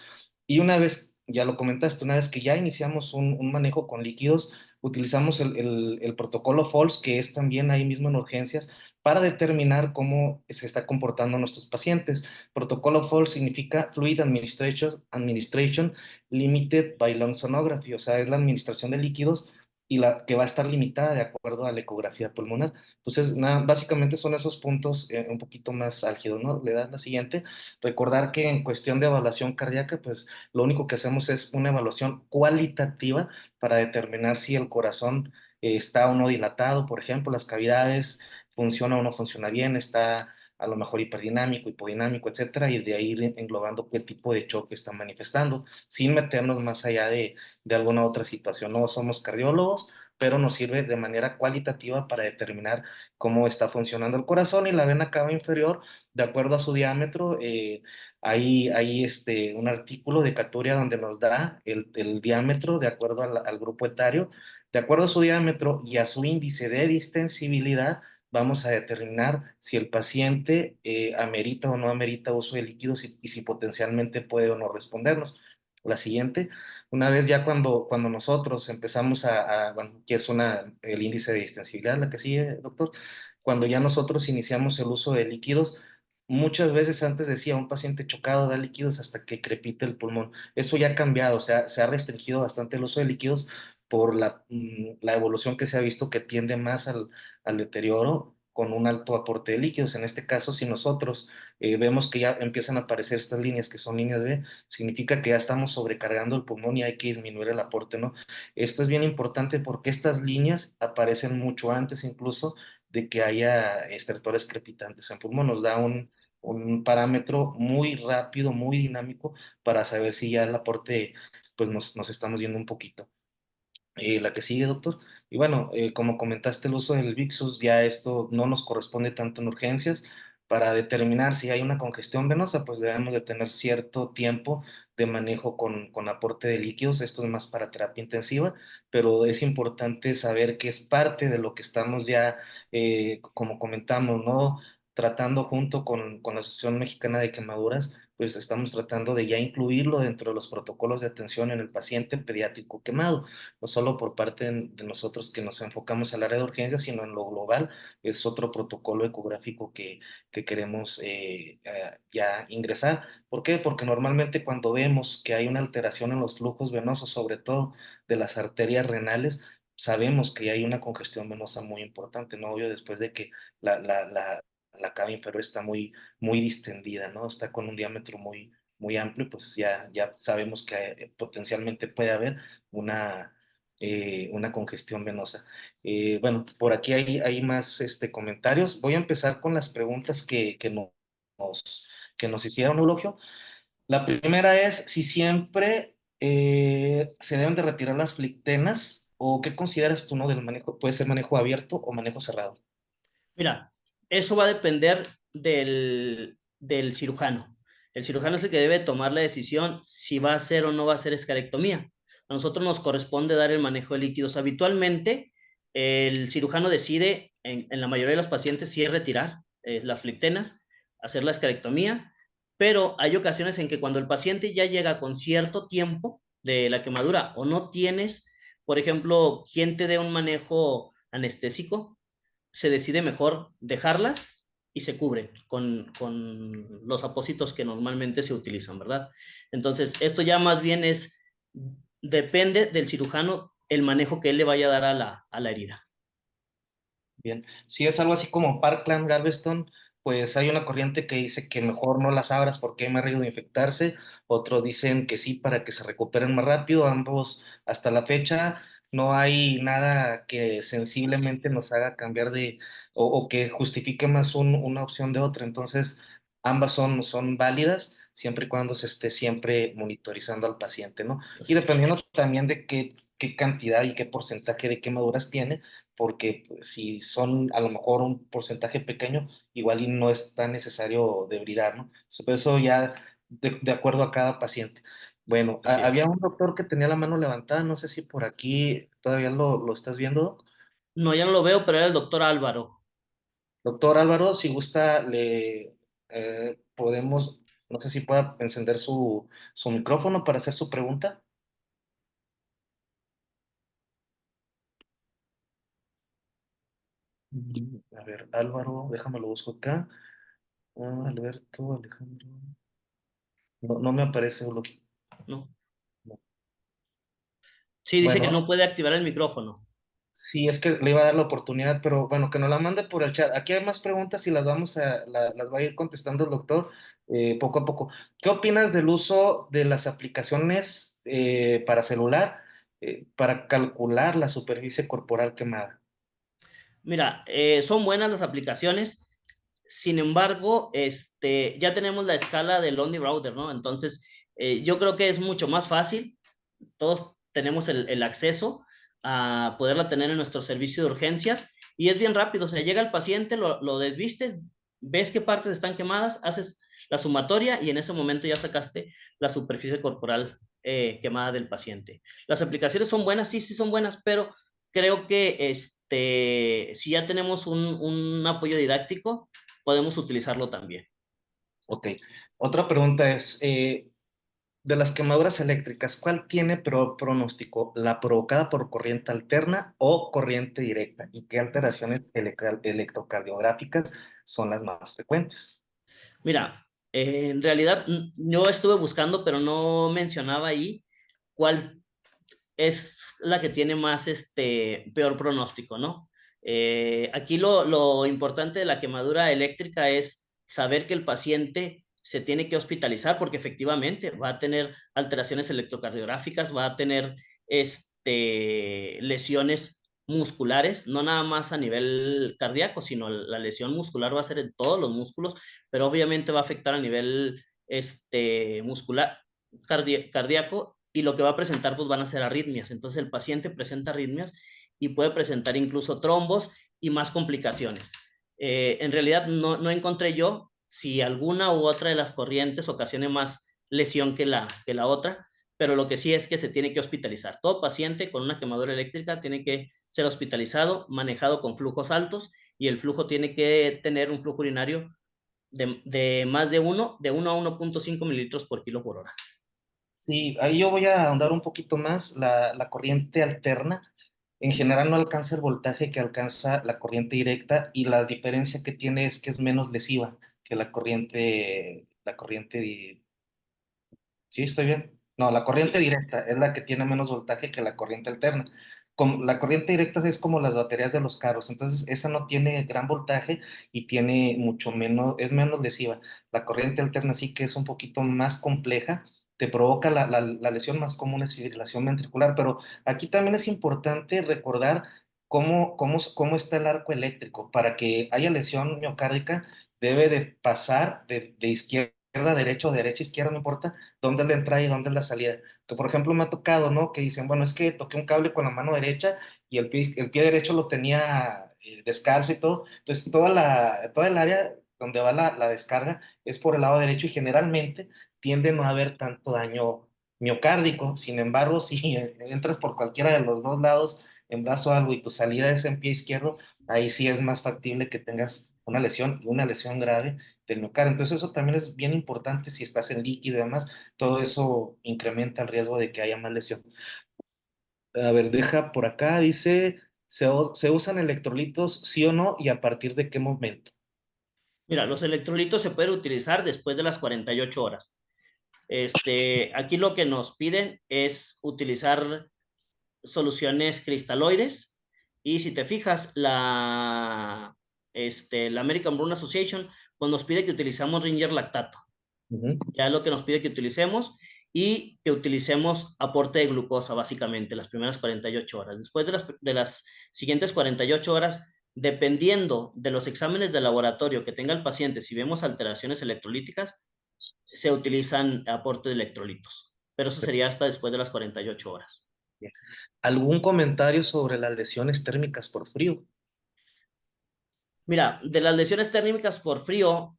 Y una vez ya lo comentaste, una vez que ya iniciamos un manejo con líquidos, utilizamos el protocolo FALS, que es también ahí mismo en urgencias, para determinar cómo se está comportando nuestros pacientes. Protocolo FALS significa Fluid Administration Limited by Lung Sonography, o sea, es la administración de líquidos y la que va a estar limitada de acuerdo a la ecografía pulmonar. Entonces, nada, básicamente son esos puntos un poquito más álgidos, ¿no? Le das la siguiente. Recordar que en cuestión de evaluación cardíaca, pues lo único que hacemos es una evaluación cualitativa para determinar si el corazón está o no dilatado, por ejemplo, las cavidades, funciona o no funciona bien, está a lo mejor hiperdinámico, hipodinámico, etcétera, y de ahí ir englobando qué tipo de choque está manifestando, sin meternos más allá de alguna otra situación. No somos cardiólogos, pero nos sirve de manera cualitativa para determinar cómo está funcionando el corazón y la vena cava inferior, de acuerdo a su diámetro. Hay un artículo de Caturia donde nos da el diámetro de acuerdo al grupo etario. De acuerdo a su diámetro y a su índice de distensibilidad, vamos a determinar si el paciente amerita o no amerita uso de líquidos y si potencialmente puede o no respondernos. La siguiente, una vez ya cuando nosotros empezamos bueno, que es el índice de distensibilidad, la que sigue, doctor, cuando ya nosotros iniciamos el uso de líquidos, muchas veces antes decía un paciente chocado da líquidos hasta que crepite el pulmón. Eso ya ha cambiado, o sea, se ha restringido bastante el uso de líquidos por la evolución que se ha visto que tiende más al deterioro con un alto aporte de líquidos. En este caso, si nosotros vemos que ya empiezan a aparecer estas líneas que son líneas B, significa que ya estamos sobrecargando el pulmón y hay que disminuir el aporte, ¿no? Esto es bien importante porque estas líneas aparecen mucho antes incluso de que haya estertores crepitantes en pulmón. Nos da un parámetro muy rápido, muy dinámico para saber si ya el aporte, pues nos estamos yendo un poquito. La que sigue, doctor. Y bueno, como comentaste, el uso del VIXUS, ya esto no nos corresponde tanto en urgencias. Para determinar si hay una congestión venosa, pues debemos de tener cierto tiempo de manejo con aporte de líquidos. Esto es más para terapia intensiva, pero es importante saber que es parte de lo que estamos ya, como comentamos, ¿no? Tratando junto con la Asociación Mexicana de Quemaduras, pues estamos tratando de ya incluirlo dentro de los protocolos de atención en el paciente pediátrico quemado, no solo por parte de nosotros que nos enfocamos al área de urgencia, sino en lo global. Es otro protocolo ecográfico que queremos ya ingresar. ¿Por qué? Porque normalmente cuando vemos que hay una alteración en los flujos venosos, sobre todo de las arterias renales, sabemos que hay una congestión venosa muy importante, ¿no? Obvio, después de que la cava inferior está muy distendida, ¿no? Está con un diámetro muy amplio, pues ya sabemos que potencialmente puede haber una, una congestión venosa. Bueno, por aquí hay más comentarios. Voy a empezar con las preguntas que nos hicieron, Eulogio. La primera es si siempre se deben de retirar las flictenas o qué consideras tú, ¿no? Del manejo, puede ser manejo abierto o manejo cerrado. Mira, eso va a depender del cirujano. El cirujano es el que debe tomar la decisión si va a hacer o no va a hacer escalectomía. A nosotros nos corresponde dar el manejo de líquidos. Habitualmente, el cirujano decide en la mayoría de los pacientes si es retirar las flectenas, hacer la escalectomía, pero hay ocasiones en que cuando el paciente ya llega con cierto tiempo de la quemadura o no tienes, por ejemplo, quien te dé un manejo anestésico, se decide mejor dejarlas y se cubre con los apósitos que normalmente se utilizan, ¿verdad? Entonces, esto ya más bien depende del cirujano el manejo que él le vaya a dar a la herida. Bien, si es algo así como Parkland, Galveston, pues hay una corriente que dice que mejor no las abras porque hay más riesgo de infectarse, otros dicen que sí para que se recuperen más rápido, ambos hasta la fecha no hay nada que sensiblemente nos haga cambiar o que justifique más una opción de otra, entonces ambas son válidas siempre y cuando se esté siempre monitorizando al paciente, ¿no? Y Perfecto. dependiendo también de qué cantidad y qué porcentaje de quemaduras tiene, porque pues, si son a lo mejor un porcentaje pequeño, igual y no es tan necesario debridar, ¿no? Por eso ya de acuerdo a cada paciente. Bueno, Así había es. un doctor que tenía la mano levantada, no sé si por aquí todavía lo estás viendo, Doc. No, ya no lo veo, pero era el doctor Álvaro. Doctor Álvaro, si gusta, podemos. No sé si pueda encender su micrófono para hacer su pregunta. A ver, Álvaro, déjame lo busco acá. Alberto, Alejandro. No, no me aparece lo que. ¿no? No. Sí, dice que no Bueno, puede activar el micrófono. sí, es que le iba a dar la oportunidad, pero bueno, que nos la mande por el chat. Aquí hay más preguntas y las va a ir contestando el doctor poco a poco. ¿Qué opinas del uso de las aplicaciones para celular para calcular la superficie corporal quemada? Mira, son buenas las aplicaciones. Sin embargo, ya tenemos la escala del Only Router, ¿no? Entonces, yo creo que es mucho más fácil. Todos tenemos el acceso a poderla tener en nuestro servicio de urgencias y es bien rápido. O sea, llega el paciente, lo desvistes, ves qué partes están quemadas, haces la sumatoria y en ese momento ya sacaste la superficie corporal quemada del paciente. Las aplicaciones son buenas, sí, sí son buenas, pero creo que si ya tenemos un apoyo didáctico, podemos utilizarlo también. Ok. Otra pregunta es, de las quemaduras eléctricas, ¿cuál tiene peor pronóstico? ¿La provocada por corriente alterna o corriente directa? ¿Y qué alteraciones electrocardiográficas son las más frecuentes? Mira, en realidad yo estuve buscando, pero no mencionaba ahí cuál es la que tiene más peor pronóstico, ¿no? Aquí lo importante de la quemadura eléctrica es saber que el paciente se tiene que hospitalizar porque efectivamente va a tener alteraciones electrocardiográficas, va a tener lesiones musculares, no nada más a nivel cardíaco, sino la lesión muscular va a ser en todos los músculos, pero obviamente va a afectar a nivel muscular, cardíaco y lo que va a presentar pues van a ser arritmias. Entonces el paciente presenta arritmias y puede presentar incluso trombos y más complicaciones. En realidad no encontré yo si alguna u otra de las corrientes ocasione más lesión que la otra, pero lo que sí es que se tiene que hospitalizar. Todo paciente con una quemadura eléctrica tiene que ser hospitalizado, manejado con flujos altos y el flujo tiene que tener un flujo urinario de más de 1 a 1.5 mililitros por kilo por hora. Sí, ahí yo voy a ahondar un poquito más. La corriente alterna en general no alcanza el voltaje que alcanza la corriente directa y la diferencia que tiene es que es menos lesiva que ¿sí estoy bien? No, la corriente Sí. directa es la que tiene menos voltaje que la corriente alterna. La corriente directa es como las baterías de los carros, entonces esa no tiene gran voltaje y tiene mucho menos, es menos lesiva. La corriente alterna sí que es un poquito más compleja, te provoca la lesión más común es fibrilación ventricular, pero aquí también es importante recordar cómo está el arco eléctrico. Para que haya lesión miocárdica, debe de pasar de izquierda a derecha o derecha a izquierda, no importa dónde es la entrada y dónde es la salida. Que por ejemplo me ha tocado, ¿no? Que dicen, bueno, es que toqué un cable con la mano derecha y el pie derecho lo tenía descalzo y todo. Entonces toda el área donde va la descarga es por el lado derecho y generalmente tiende a no haber tanto daño miocárdico. Sin embargo, si entras por cualquiera de los dos lados en brazo o algo y tu salida es en pie izquierdo, ahí sí es más factible que tengas una lesión y una lesión grave del miocardio. Entonces eso también es bien importante si estás en líquido y demás, todo eso incrementa el riesgo de que haya más lesión. A ver, deja por acá, dice, ¿se usan electrolitos, sí o no? ¿Y a partir de qué momento? Mira, los electrolitos se pueden utilizar después de las 48 horas. Aquí lo que nos piden es utilizar soluciones cristaloides y si te fijas, la American Burn Association pues nos pide que utilicemos Ringer lactato. Ujú. Ya es lo que nos pide que utilicemos y que utilicemos aporte de glucosa básicamente las primeras 48 horas. Después de las siguientes 48 horas, dependiendo de los exámenes de laboratorio que tenga el paciente, si vemos alteraciones electrolíticas, se utilizan aporte de electrolitos, pero eso sería hasta después de las 48 horas. ¿Algún comentario sobre las lesiones térmicas por frío? Mira, de las lesiones térmicas por frío,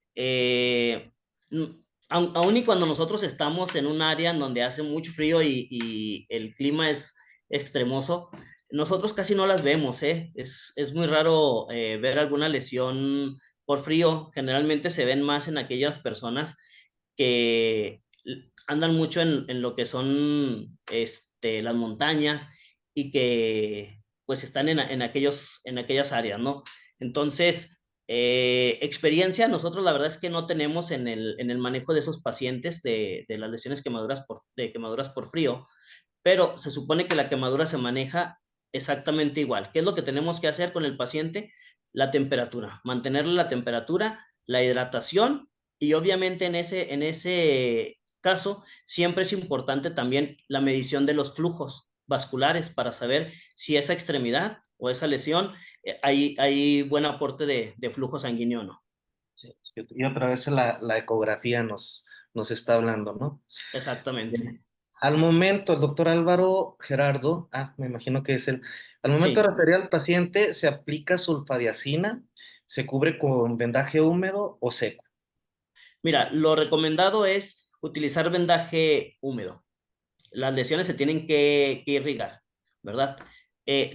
aun y cuando nosotros estamos en un área en donde hace mucho frío y el clima es extremoso, nosotros casi no las vemos, ¿eh? Es muy raro ver alguna lesión por frío. Generalmente se ven más en aquellas personas que andan mucho en lo que son las montañas y que pues están en aquellas áreas, ¿no? Entonces, experiencia, nosotros la verdad es que no tenemos en el manejo de esos pacientes de las lesiones de quemaduras por frío, pero se supone que la quemadura se maneja exactamente igual. ¿Qué es lo que tenemos que hacer con el paciente? La temperatura, mantenerle la temperatura, la hidratación y obviamente en ese caso siempre es importante también la medición de los flujos vasculares para saber si esa extremidad o esa lesión hay buen aporte de flujo sanguíneo o no. Sí. Y otra vez la ecografía nos está hablando, ¿no? Exactamente. Bien. Al momento, el doctor Álvaro Gerardo, me imagino que es él, al momento de Sí. referir al paciente, ¿se aplica sulfadiacina? ¿Se cubre con vendaje húmedo o seco? Mira, lo recomendado es utilizar vendaje húmedo. Las lesiones se tienen que irrigar, ¿verdad?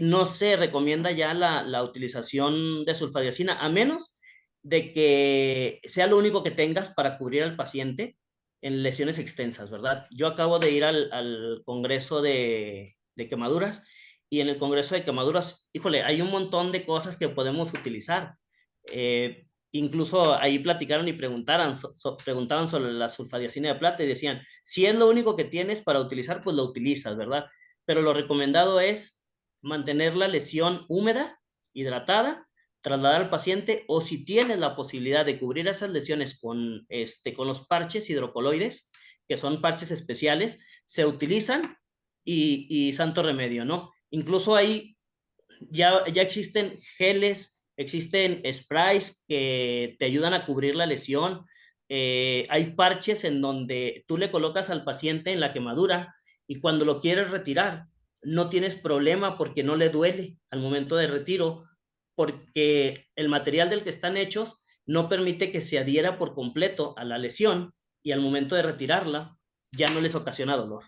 No se recomienda ya la utilización de sulfadiacina, a menos de que sea lo único que tengas para cubrir al paciente en lesiones extensas, ¿verdad? Yo acabo de ir al Congreso de Quemaduras y en el Congreso de Quemaduras, híjole, hay un montón de cosas que podemos utilizar. Incluso ahí platicaron y preguntaban sobre la sulfadiacina de plata y decían, si es lo único que tienes para utilizar, pues lo utilizas, ¿verdad? Pero lo recomendado es mantener la lesión húmeda, hidratada, trasladar al paciente o si tienes la posibilidad de cubrir esas lesiones con los parches hidrocoloides, que son parches especiales, se utilizan y santo remedio, ¿no? Incluso ahí ya existen geles, existen sprays que te ayudan a cubrir la lesión. Hay parches en donde tú le colocas al paciente en la quemadura y cuando lo quieres retirar, no tienes problema porque no le duele al momento de retiro, porque el material del que están hechos no permite que se adhiera por completo a la lesión y al momento de retirarla ya no les ocasiona dolor.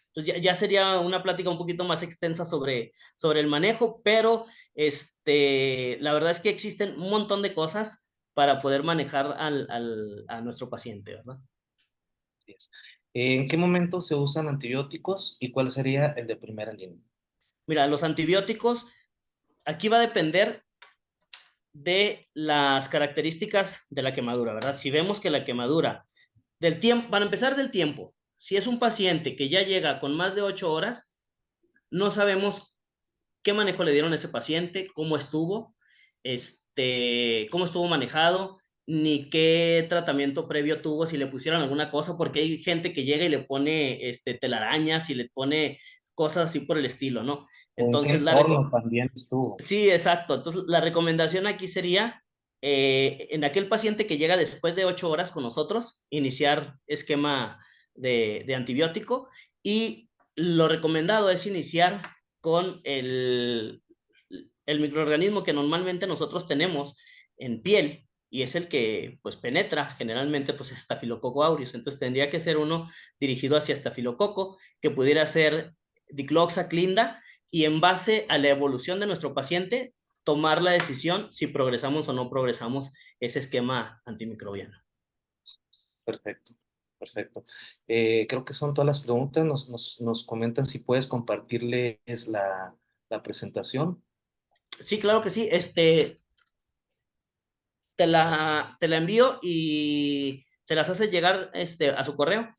Entonces ya sería una plática un poquito más extensa sobre el manejo, pero la verdad es que existen un montón de cosas para poder manejar a nuestro paciente, ¿verdad? Así es. ¿En qué momento se usan antibióticos y cuál sería el de primera línea? Mira, los antibióticos, aquí va a depender de las características de la quemadura, ¿verdad? Si vemos que la quemadura del tiempo, para empezar del tiempo, si es un paciente que ya llega con más de 8 horas, no sabemos qué manejo le dieron a ese paciente, cómo estuvo manejado, ni qué tratamiento previo tuvo, si le pusieron alguna cosa, porque hay gente que llega y le pone telarañas y le pone cosas así por el estilo, ¿no? ¿O en qué Entonces, entorno también estuvo? sí, exacto. Entonces, la recomendación aquí sería, en aquel paciente que llega después de 8 horas con nosotros, iniciar esquema de antibiótico y lo recomendado es iniciar con el microorganismo que normalmente nosotros tenemos en piel y es el que pues penetra generalmente pues Staphylococcus aureus. Entonces tendría que ser uno dirigido hacia estafilococo, que pudiera ser dicloxaclinda y en base a la evolución de nuestro paciente, tomar la decisión si progresamos o no progresamos ese esquema antimicrobiano. Perfecto, perfecto. Creo que son todas las preguntas. Nos comentan si puedes compartirles la presentación. Sí, claro que sí. Te la envío y se las hace llegar a su correo.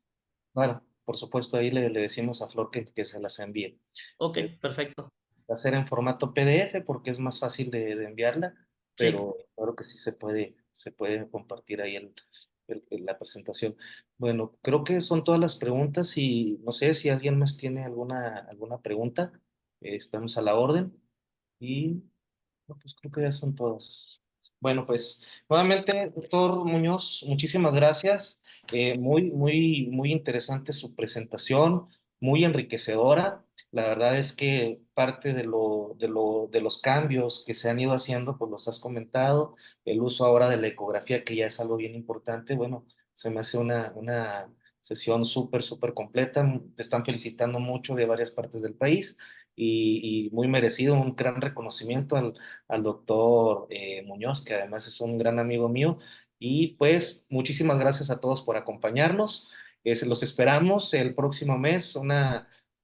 Bueno, por supuesto, ahí le decimos a Flor que se las envíe. Ok, Eh, perfecto. Hacer en formato PDF porque es más fácil de enviarla, Sí. pero claro que sí se puede compartir ahí la presentación. Bueno, creo que son todas las preguntas y no sé si alguien más tiene alguna pregunta. Estamos a la orden y no, pues creo que ya son todas. Bueno, pues nuevamente, doctor Muñoz, muchísimas gracias. Muy interesante su presentación, muy enriquecedora. La verdad es que parte de los cambios que se han ido haciendo, pues los has comentado. El uso ahora de la ecografía, que ya es algo bien importante. Bueno, se me hace una sesión súper completa. Te están felicitando mucho de varias partes del país y muy merecido, un gran reconocimiento al doctor Muñoz, que además es un gran amigo mío. Y pues muchísimas gracias a todos por acompañarnos. Los esperamos el próximo mes,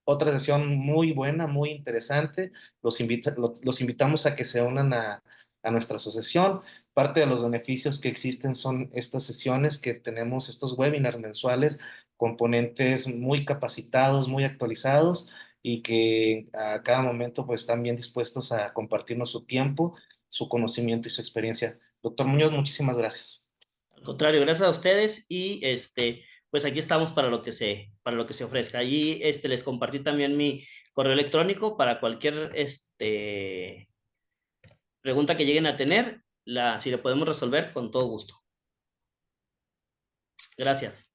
otra sesión muy buena, muy interesante. Los invitamos a que se unan a nuestra asociación. Parte de los beneficios que existen son estas sesiones que tenemos, estos webinars mensuales, componentes muy capacitados, muy actualizados y que a cada momento pues están bien dispuestos a compartirnos su tiempo, su conocimiento y su experiencia. Doctor Muñoz, muchísimas gracias. Al contrario, gracias a ustedes y pues aquí estamos para lo que se ofrezca. Allí les compartí también mi correo electrónico para cualquier pregunta que lleguen a tener, si le podemos resolver, con todo gusto. Gracias.